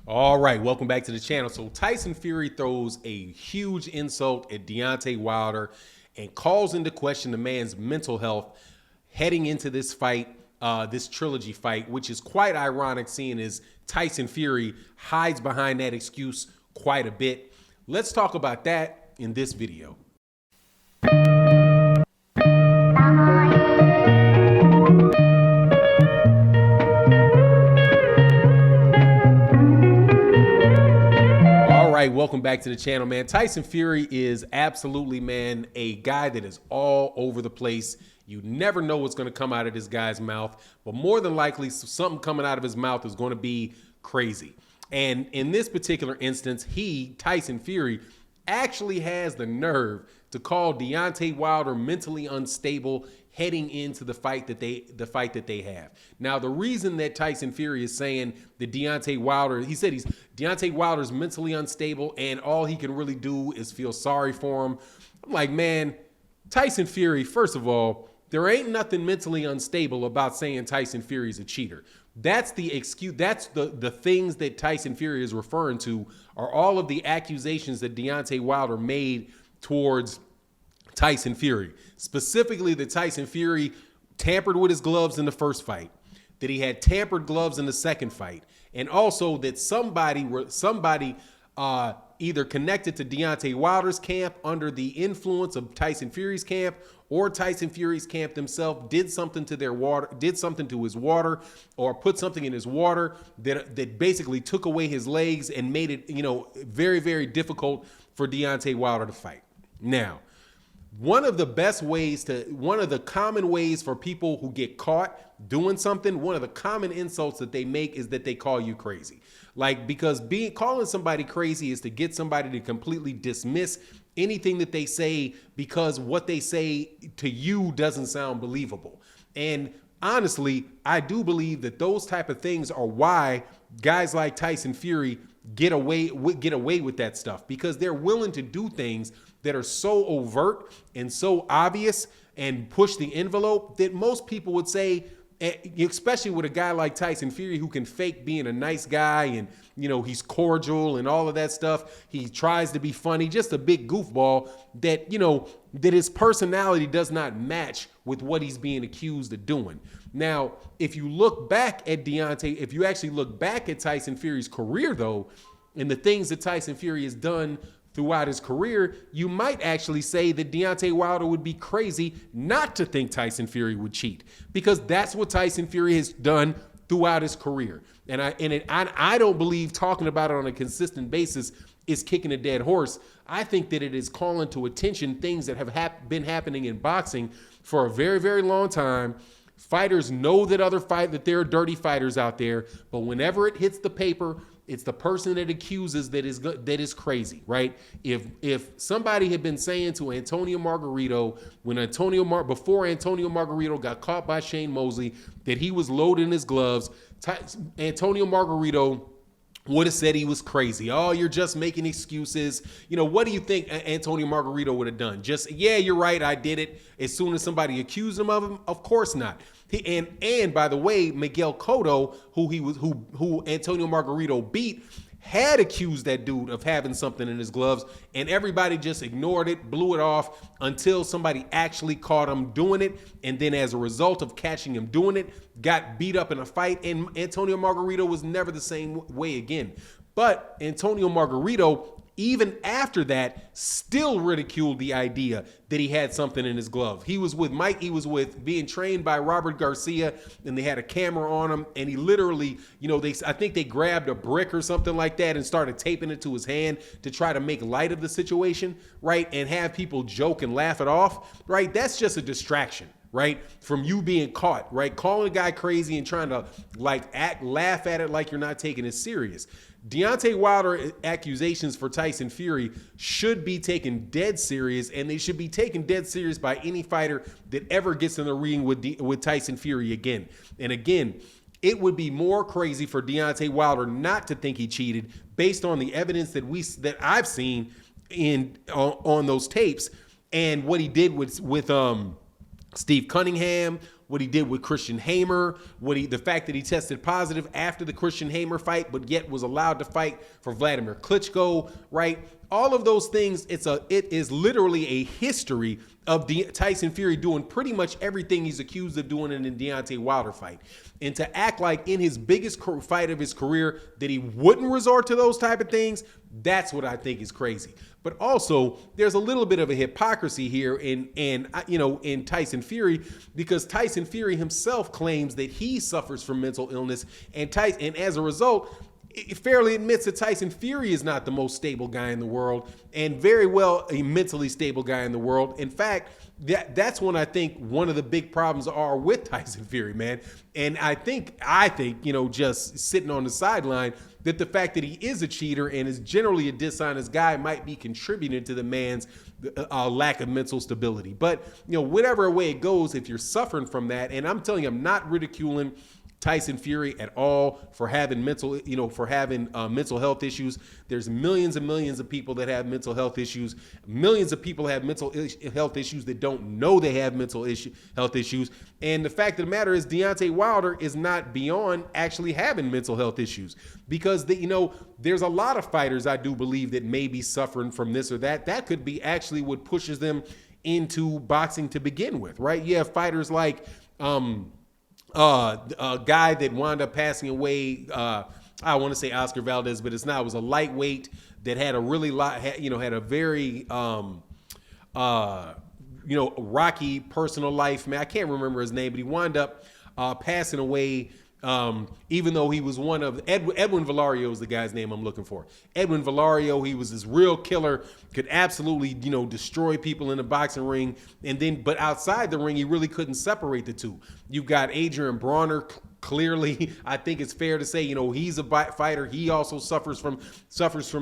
All right, welcome back to the channel. So Tyson Fury throws a huge insult at Deontay Wilder and calls into question the man's mental health heading into this fight, this trilogy fight, which is quite ironic seeing as Tyson Fury hides behind that excuse quite a bit. Let's talk about that in this video. Welcome back to the channel, man. Tyson Fury is absolutely, man, a guy that is all over the place. You never know what's going to come out of this guy's mouth, but more than likely something coming out of his mouth is going to be crazy. And in this particular instance, Tyson Fury, actually has the nerve to call Deontay Wilder mentally unstable heading into the fight that they have. Now, the reason that Tyson Fury is saying that Deontay Wilder, he said Deontay Wilder's mentally unstable and all he can really do is feel sorry for him. I'm like, man, Tyson Fury, first of all, there ain't nothing mentally unstable about saying Tyson Fury is a cheater. That's the excuse. That's the things that Tyson Fury is referring to are all of the accusations that Deontay Wilder made towards Tyson Fury. Specifically that Tyson Fury tampered with his gloves in the first fight, that he had tampered gloves in the second fight, and also that somebody either connected to Deontay Wilder's camp under the influence of Tyson Fury's camp, or Tyson Fury's camp themselves did something to their water, did something to his water, or put something in his water that basically took away his legs and made it, very, very difficult for Deontay Wilder to fight. Now, one of the common ways for people who get caught doing something, one of the common insults that they make is that they call you crazy. Like, because calling somebody crazy is to get somebody to completely dismiss anything that they say because what they say to you doesn't sound believable. And honestly, I do believe that those type of things are why guys like Tyson Fury get away with that stuff, because they're willing to do things that are so overt and so obvious and push the envelope that most people would say, especially with a guy like Tyson Fury who can fake being a nice guy and, he's cordial and all of that stuff. He tries to be funny, just a big goofball that, that his personality does not match with what he's being accused of doing. Now, if you look back at Deontay, if you actually look back at Tyson Fury's career, though, and the things that Tyson Fury has done throughout his career, you might actually say that Deontay Wilder would be crazy not to think Tyson Fury would cheat, because that's what Tyson Fury has done throughout his career. And I don't believe talking about it on a consistent basis is kicking a dead horse. I think that it is calling to attention things that have been happening in boxing for a very, very long time. Fighters know that there are dirty fighters out there, but whenever it hits the paper, it's the person that accuses that is crazy, right? If somebody had been saying to Antonio Margarito before Antonio Margarito got caught by Shane Mosley that he was loading his gloves, Antonio Margarito would have said he was crazy. Oh, you're just making excuses. What do you think Antonio Margarito would have done? Just, yeah, you're right, I did it. As soon as somebody accused him of him, of course not. And by the way, Miguel Cotto, who Antonio Margarito beat, had accused that dude of having something in his gloves, and everybody just ignored it, blew it off until somebody actually caught him doing it. And then as a result of catching him doing it, got beat up in a fight, and Antonio Margarito was never the same way again. But Antonio Margarito, even after that, still ridiculed the idea that he had something in his glove. He was with being trained by Robert Garcia, and they had a camera on him, and he literally, I think they grabbed a brick or something like that and started taping it to his hand to try to make light of the situation, right? And have people joke and laugh it off, right? That's just a distraction, right? From you being caught, right? Calling a guy crazy and trying to laugh at it like you're not taking it serious. Deontay Wilder accusations for Tyson Fury should be taken dead serious, and they should be taken dead serious by any fighter that ever gets in the ring with Tyson Fury again. And again, it would be more crazy for Deontay Wilder not to think he cheated based on the evidence that I've seen on those tapes and what he did with Steve Cunningham, what he did with Christian Hamer, the fact that he tested positive after the Christian Hamer fight, but yet was allowed to fight for Vladimir Klitschko, right? All of those things, it is literally a history of Tyson Fury doing pretty much everything he's accused of doing in the Deontay Wilder fight. And to act like in his biggest fight of his career that he wouldn't resort to those type of things, that's what I think is crazy. But also, there's a little bit of a hypocrisy here in Tyson Fury, because Tyson Fury himself claims that he suffers from mental illness, and as a result, it fairly admits that Tyson Fury is not the most stable guy in the world, and very well a mentally stable guy in the world. In fact, that's when I think one of the big problems are with Tyson Fury, man. And I think, just sitting on the sideline, that the fact that he is a cheater and is generally a dishonest guy might be contributing to the man's lack of mental stability. But, whatever way it goes, if you're suffering from that, and I'm telling you, I'm not ridiculing Tyson Fury at all for having mental health issues. There's millions and millions of people that have mental health issues. Millions of people have mental health issues that don't know they have health issues. And the fact of the matter is, Deontay Wilder is not beyond actually having mental health issues, because there's a lot of fighters, I do believe, that may be suffering from this or that. That could be actually what pushes them into boxing to begin with, right? You have fighters like a guy that wound up passing away, I want to say Oscar Valdez, but it's not. It was a lightweight that had a really had a very rocky personal life. Man, I can't remember his name, but he wound up passing away. Even though he was one of Edwin Valario is the guy's name I'm looking for. Edwin Valario, he was this real killer, could absolutely, destroy people in the boxing ring. But outside the ring, he really couldn't separate the two. You've got Adrian Bronner. Clearly, I think it's fair to say, he's a fighter. He also suffers from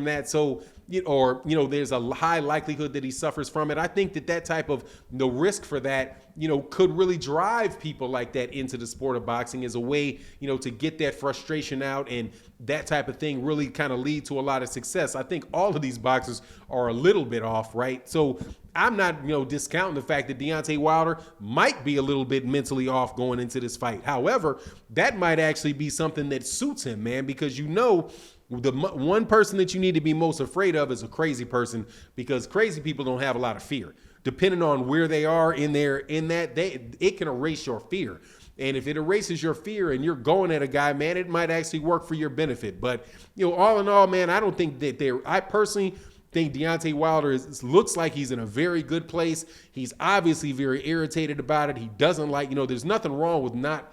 that. So, there's a high likelihood that he suffers from it. I think that type of risk for that, could really drive people like that into the sport of boxing as a way, to get that frustration out, and that type of thing really kind of lead to a lot of success. I think all of these boxers are a little bit off, right? So I'm not, discounting the fact that Deontay Wilder might be a little bit mentally off going into this fight. However, that might actually be something that suits him, man, because the one person that you need to be most afraid of is a crazy person, because crazy people don't have a lot of fear. Depending on where they are it can erase your fear. And if it erases your fear and you're going at a guy, man, it might actually work for your benefit. But, all in all, man, I don't think that I personally think Deontay Wilder looks like he's in a very good place. He's obviously very irritated about it. He doesn't like, there's nothing wrong with not,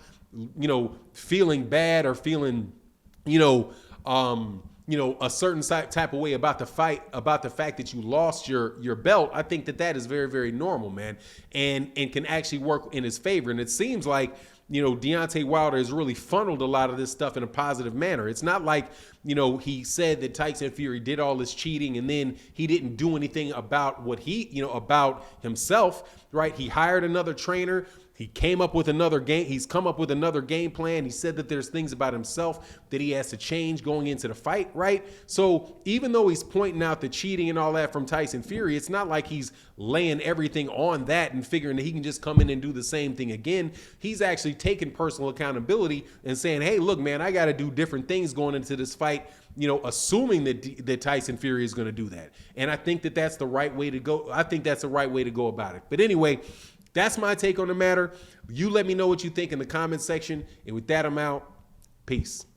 feeling bad or feeling, a certain type of way about the fight, about the fact that you lost your belt. I think that is very, very normal, man, and can actually work in his favor. And it seems like, Deontay Wilder has really funneled a lot of this stuff in a positive manner. It's not like, he said that Tyson Fury did all this cheating and then he didn't do anything about what about himself, right? He hired another trainer. He came up with another game. He's come up with another game plan. He said that there's things about himself that he has to change going into the fight, right? So even though he's pointing out the cheating and all that from Tyson Fury, it's not like he's laying everything on that and figuring that he can just come in and do the same thing again. He's actually taking personal accountability and saying, hey, look, man, I got to do different things going into this fight, assuming that Tyson Fury is going to do that. And I think that that's the right way to go. I think that's the right way to go about it. But anyway, that's my take on the matter. You let me know what you think in the comment section. And with that, I'm out. Peace.